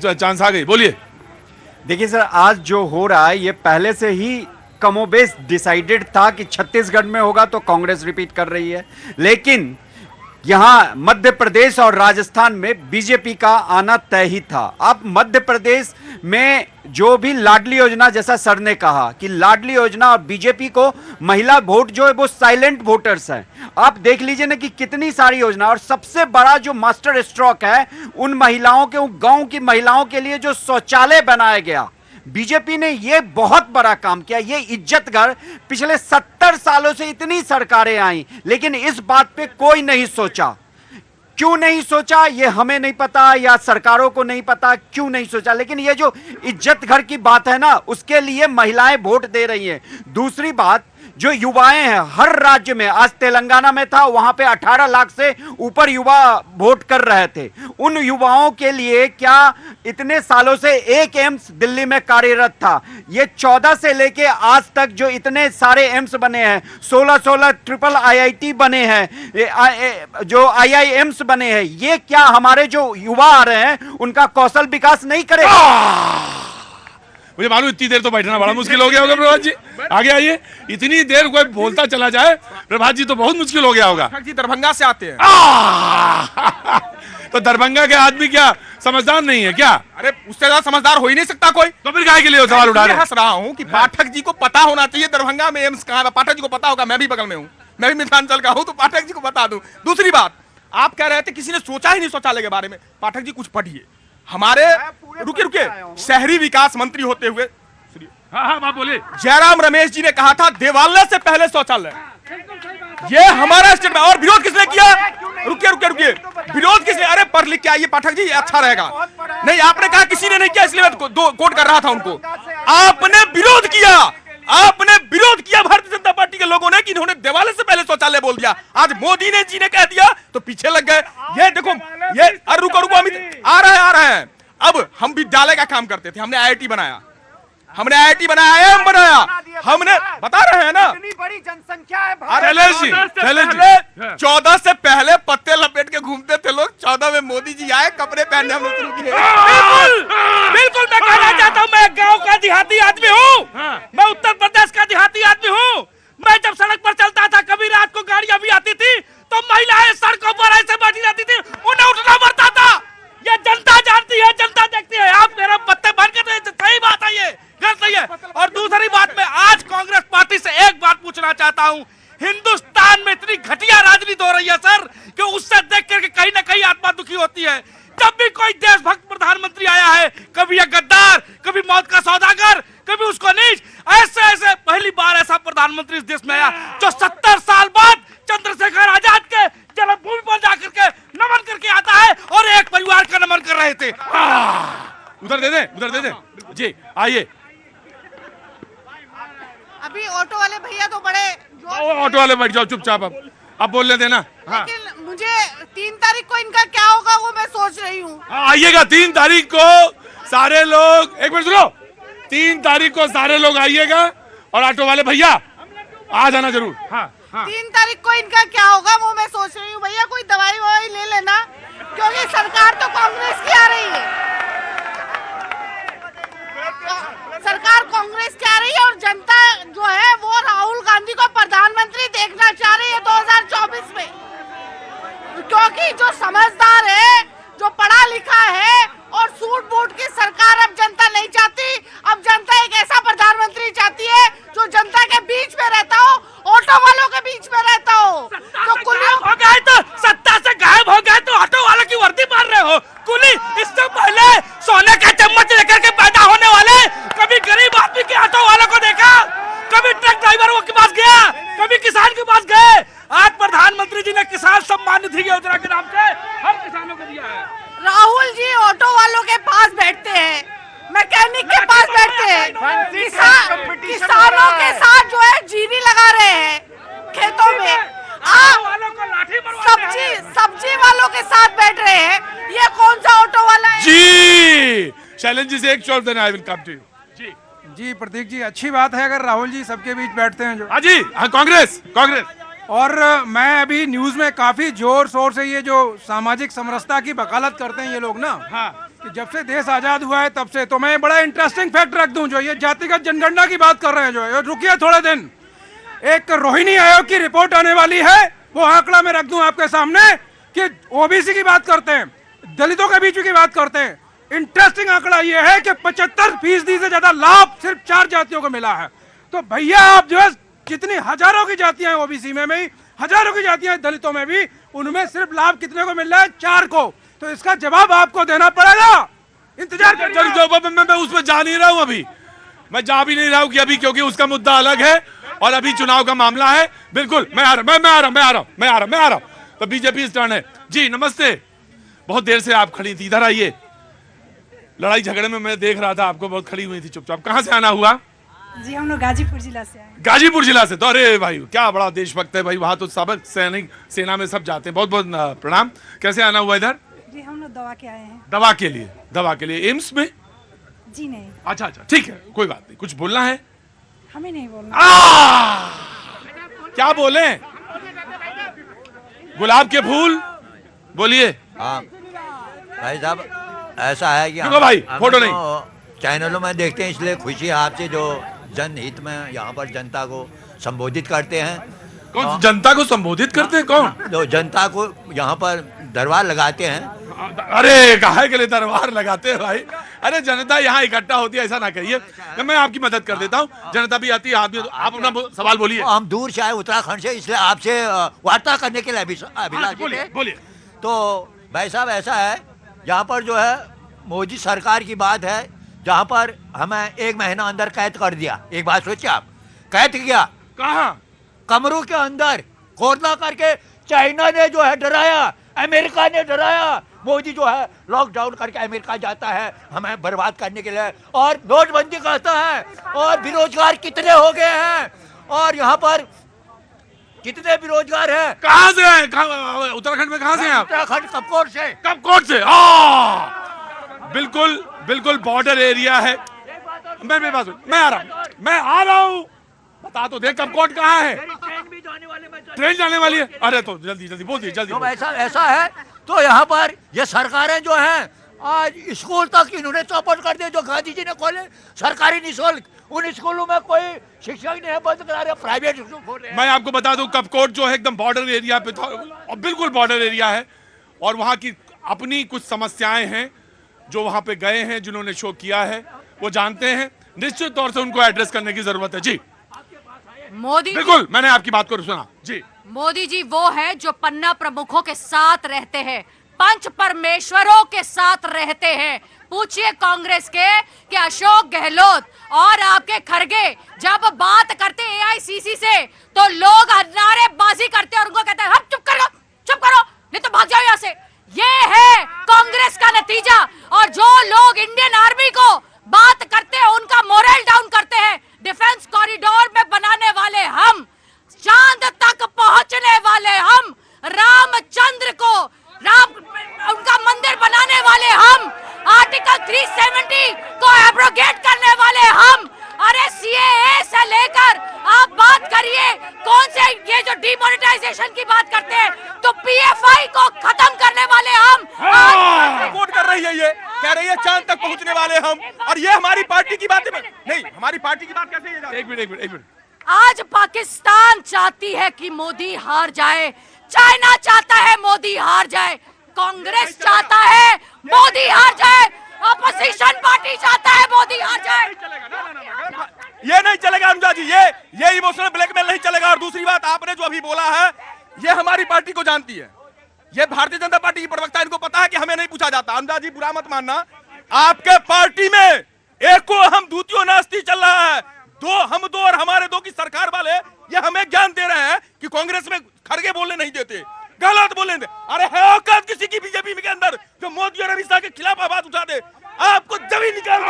Chance आ गई, बोलिए। देखिए सर, आज जो हो रहा है ये पहले से ही कमोबेश डिसाइडेड था कि छत्तीसगढ़ में होगा तो कांग्रेस रिपीट कर रही है, लेकिन यहां मध्य प्रदेश और राजस्थान में बीजेपी का आना तय ही था। अब मध्य प्रदेश में जो भी लाडली योजना, जैसा सर ने कहा कि लाडली योजना और बीजेपी को महिला वोट जो है वो साइलेंट वोटर्स हैं। आप देख लीजिए ना कि कितनी सारी योजना, और सबसे बड़ा जो मास्टर स्ट्रोक है उन महिलाओं के, उन गांव की महिलाओं के लिए जो शौचालय बनाया गया, बीजेपी ने यह बहुत बड़ा काम किया। ये इज्जत घर, पिछले 70 सालों से इतनी सरकारें आई लेकिन इस बात पे कोई नहीं सोचा। क्यों नहीं सोचा ये हमें नहीं पता, या सरकारों को नहीं पता क्यों नहीं सोचा, लेकिन ये जो इज्जत घर की बात है ना, उसके लिए महिलाएं वोट दे रही हैं। दूसरी बात, जो युवाएं हैं हर राज्य में, आज तेलंगाना में था, वहां पे 18 लाख से ऊपर युवा वोट कर रहे थे। उन युवाओं के लिए क्या इतने सालों से एक एम्स दिल्ली में कार्यरत था, ये 14 से लेके आज तक जो इतने सारे एम्स बने हैं, 16 ट्रिपल IIT बने हैं, जो IIMs बने हैं, ये क्या हमारे जो युवा आ रहे हैं उनका कौशल विकास नहीं करेगा? मुझे मालूम इतनी देर तो बैठना बड़ा मुश्किल हो गया होगा। प्रभात जी आगे आइए। इतनी देर कोई बोलता चला जाए प्रभात जी तो बहुत मुश्किल हो गया होगा। जी दरभंगा से आते हैं। तो दरभंगा के आदमी क्या समझदार नहीं है क्या? अरे उससे ज्यादा समझदार हो ही नहीं सकता कोई। तो फिर काहे के लिए सवाल उठा रहे हैं? हंस रहा हूँ कि पाठक जी को पता होना चाहिए दरभंगा में एम्स कहाँ है। पाठक जी को पता होगा, मैं भी बगल में हूँ, मैं भी मिथिलांचल का हूँ, तो पाठक जी को बता दूं। दूसरी बात, आप कह रहे थे किसी ने सोचा ही नहीं शौचालय के बारे में। पाठक जी कुछ पढ़िए। हमारे रुके शहरी विकास मंत्री होते हुए हाँ बोले, जयराम रमेश जी ने कहा था देवालय से पहले शौचालय। ये हमारा स्टेट में। और विरोध किसने किया? रुकिए विरोध किसने? अरे पढ़ लिख के आइए पाठक जी, अच्छा रहेगा। नहीं, आपने कहा किसी ने नहीं किया, इसलिए मैं कोट कर रहा था उनको। आपने विरोध किया, आपने विरोध किया भारतीय जनता पार्टी के लोगों ने कि इन्होंने देवालय से पहले शौचालय बोल दिया। आज मोदी ने जी ने कह दिया तो पीछे लग गए। ये देखो, ये अरे रुको अमित, आ रहे हैं। अब हम विद्यालय का काम करते थे, हमने IIT बनाया, हमने IIT बनाया, IIM बनाया, हमने बता रहे हैं ना। इतनी बड़ी जनसंख्या है 14 से पहले पत्ते लपेट के घूमते थे लोग। 14 में मोदी जी आए, कपड़े पहनने हम लोग शुरू किए। बिल्कुल मैं कहना चाहता हूँ, मैं गांव का देहाती आदमी हूँ, मैं उत्तर प्रदेश का देहाती आदमी हूँ। मैं जब सड़क पर चलता था, कभी रात को गाड़ियां भी आती थी तो महिलाएं सड़कों पर ऐसे बैठी रहती थी, उन्हें उठना पड़ता था। ये जनता जानती है, जनता देखती है। आप मेरा पत्ते बन के सही बात है, ये गलत नहीं है। और दूसरी बात, मैं आज कांग्रेस पार्टी से एक बात पूछना चाहता हूँ। हिंदुस्तान में इतनी घटिया राजनीति हो रही है सर, कि उससे देख करके कहीं ना कहीं आत्मा दुखी होती है। जब भी कोई देशभक्त प्रधानमंत्री आया है, कभी ये गद्दार, कभी मौत का सौदागर, कभी उसको नीच, ऐसे पहली बार ऐसा प्रधानमंत्री इस देश में आया जो 70 साल बाद चंद्रशेखर आजाद के जन्मभूमि पर जाकर के नमन करके आता है, और एक परिवार का नमन कर रहे थे। उधर दे दे जी, आइए। अभी ऑटो वाले भैया तो बड़े ऑटो वाले बैठ जाओ चुपचाप, अब बोलने देना। लेकिन मुझे 3 तारीख को इनका क्या होगा वो मैं सोच रही हूँ। आइएगा 3 तारीख को सारे लोग, एक मिनट सुनो, 3 तारीख को सारे लोग आइएगा, और ऑटो वाले भैया आ जाना जरूर। हाँ 3 तारीख को इनका क्या होगा वो मैं सोच रही हूँ। भैया कोई दवाई ववाई ले लेना, क्योंकि सरकार तो कांग्रेस की आ रही है, सरकार कांग्रेस की आ रही है, और जनता जो है वो राहुल गांधी को प्रधानमंत्री देखना चाह रही है 2024 में। क्योंकि जो समझदार है, जो पढ़ा लिखा है, और सूट बूट की सरकार अब जनता नहीं चाहती। अब जनता एक ऐसा प्रधानमंत्री चाहती है जो जनता के बीच में रहता हो, ऑटो वालों के बीच में रहता हो। तो कुलियों हो गए तो सत्ता से गायब हो गए तो ऑटो वालों की वर्दी मार रहे हो। कुली इससे पहले सोने का चम्मच लेकर के पैदा होने वाले कभी गरीब आदमी के ऑटो वालों को देखा, कभी ट्रक ड्राइवरों के पास गया, कभी किसान के पास गए। आज प्रधानमंत्री जी ने किसान सम्मान निधि योजना के नाम से हर किसानों को दिया है। राहुल जी ऑटो वालों के पास बैठते हैं, मैकेनिक के पास बैठते हैं, किसानों के साथ जो है जीनी लगा रहे हैं खेतों में, सब्जी वालों के साथ बैठ रहे हैं। ये कौन सा ऑटो वाला है? जी शैलेंद्र जी से एक शॉट देना, I will come to you. जी प्रतीक जी, अच्छी बात है अगर राहुल जी सबके बीच बैठते हैं जो। हाँ जी, हाँ कांग्रेस। और मैं अभी न्यूज में काफी जोर शोर से ये जो सामाजिक समरसता की वकालत करते हैं ये लोग ना, हाँ कि जब से देश आजाद हुआ है तब से, तो मैं बड़ा इंटरेस्टिंग फैक्ट रख दूं, जो ये जातिगत जनगणना की बात कर रहे हैं, जो है रुकिए थोड़े दिन, एक रोहिणी आयोग की रिपोर्ट आने वाली है, वो आंकड़ा मैं रख दूं आपके सामने कि ओबीसी की बात करते हैं, दलितों के बीच की बात करते हैं। इंटरेस्टिंग आंकड़ा ये है कि 75% से ज्यादा लाभ सिर्फ 4 जातियों को मिला है। तो भैया आप जो है जितनी हजारों की जातियां हैं ओबीसी में भी, हजारों की जातियां हैं दलितों में भी, उनमें सिर्फ लाभ कितने को मिल रहा है? 4 को। तो इसका जवाब आपको देना पड़ेगा। इंतजार मैं उसमें जा नहीं रहा हूं, अभी मैं जा भी नहीं रहा हूं कि अभी, क्योंकि उसका मुद्दा अलग है और अभी चुनाव का मामला है। बिल्कुल मैं आ रहा हूं। तो बीजेपी इस टर्न है जी। नमस्ते, बहुत देर से आप खड़ी थी, इधर आइए। लड़ाई झगड़े में मैं देख रहा था आपको, बहुत खड़ी हुई थी चुपचाप। कहां से आना हुआ? जी हम लोग गाजीपुर जिला से आए। गाजीपुर जिला से? तो अरे भाई क्या बड़ा देशभक्त है भाई, वहां तो सब सैनिक सेना में सब जाते हैं। बहुत बहुत प्रणाम। कैसे आना हुआ इधर? जी हम लोग दवा के आए हैं। दवा के लिए एम्स में? जी नहीं। अच्छा, ठीक है, कोई बात नहीं। कुछ बोलना है? हमें नहीं बोलना। क्या बोले? गुलाब के फूल बोलिए। हाँ भाई साहब, ऐसा है कि क्यों भाई, हम फोटो तो नहीं। चैनलों में देखते हैं, इसलिए खुशी है आपसे जो जनहित में यहाँ पर जनता को संबोधित करते हैं। कौन जनता को संबोधित करते हैं? कौन? जो जनता को यहाँ पर दरबार लगाते हैं। अरे काहे के लिए दरबार लगाते हैं भाई? अरे जनता यहाँ इकट्ठा होती है, ऐसा ना कहिए। मैं आपकी मदद कर देता हूँ, जनता भी आती है। आप अपना सवाल बोलिए। हम दूर से आए उत्तराखंड से, इसलिए आपसे वार्ता करने के लिए अभिलाषी थे। बोलिए। तो भाई साहब ऐसा है, यहाँ पर जो है मोदी सरकार की बात है, जहाँ पर हमें 1 महीना अंदर कैद कर दिया। एक बात सोचिए आप, कैद किया कहाँ? कमरों के अंदर खोदना करके। चाइना ने जो है डराया, अमेरिका ने डराया। मोदी जो है लॉकडाउन करके अमेरिका जाता है हमें बर्बाद करने के लिए, और नोटबंदी करता है, और बेरोजगार कितने हो गए हैं, और यहाँ पर कितने बेरोजगार हैं। कहाँ से हैं? उत्तराखंड में कहाँ से हैं आप? उत्तराखंड कपकोट से। कपकोट से? बिल्कुल बॉर्डर एरिया है। मैं आ रहा हूँ। बता तो दे, कपकोट कहाँ है? ट्रेन जाने वाली है? अरे तो जल्दी बोल दिए, जल्दी। तो ऐसा है, तो यहाँ पर ये सरकारें जो हैं आज स्कूल तक इन्होंने चौपट कर दिए, जो गांधी जी ने खोले सरकारी निःशुल्क। उन स्कूलों में कोई शिक्षक नहीं है, बंद करा रहे, प्राइवेट स्कूल खोल रहे हैं। मैं आपको बता दूं, कपकोट जो है एकदम बॉर्डर एरिया पे था, और बिल्कुल बॉर्डर एरिया है, और वहाँ की अपनी कुछ समस्याएं हैं। जो वहाँ पे गए हैं, जिन्होंने शो किया है, वो जानते हैं। निश्चित तौर से उनको एड्रेस करने की जरूरत है। जी मोदी बिल्कुल, मैंने आपकी बात को सुना। जी मोदी जी वो है जो पन्ना प्रमुखों के साथ रहते हैं, पंच परमेश्वरों के साथ रहते हैं। पूछिए कांग्रेस के कि अशोक गहलोत और आपके खरगे जब बात करते एआईसीसी से तो लोग नारेबाजी करते हैं और उनको कहते हैं हम चुप करो नहीं तो भाग जाओ यहाँ से। ये है कांग्रेस का नतीजा। और जो लोग इंडियन आर्मी को बात करते हैं उनका मोरल डाउन करते हैं। डिफेंस कॉरिडोर में बनाने वाले हम, चांद तक पहुंचने वाले हम, रामचंद्र को उनका मंदिर बनाने वाले हम, आर्टिकल 370 को एब्रोगेट करने वाले हम। अरे सीएए से लेकर आप बात करिए, कौन से ये जो डिमोनेटाइजेशन की बात करते हैं तो पीएफआई को खत्म करने वाले हम। सपोर्ट कर रही है, ये कह रही है चांद तक पहुंचने वाले हम, और ये हमारी पार्टी की बात है। नहीं, हमारी पार्टी की बात कैसे? ये एक मिनट। आज पाकिस्तान चाहती है कि मोदी हार जाए, चाइना चाहता है मोदी हार जाए, कांग्रेस चाहता है मोदी हार जाए, अपोजिशन पार्टी चाहता है मोदी हार जाए। ये नहीं चलेगा अनुजा जी, ये इमोशनल ब्लैकमेल नहीं चलेगा। और दूसरी बात, आपने जो अभी बोला है, ये हमारी पार्टी को जानती है, ये भारतीय जनता पार्टी की प्रवक्ता, इनको पता है कि हमें नहीं पूछा जाता। अनुजा जी बुरा मत मानना, आपके पार्टी में एक को हम द्वितीय नास्ती चल रहा है, हम दो और हमारे दो की सरकार वाले ये हमें ज्ञान दे रहे हैं कि कांग्रेस में खड़गे बोलने नहीं देते, गलत बोलने दे। अरे है औकात किसी की बीजेपी के अंदर जो मोदी और अमित शाह के खिलाफ आवाज उठा दे? आपको जमीन निकाल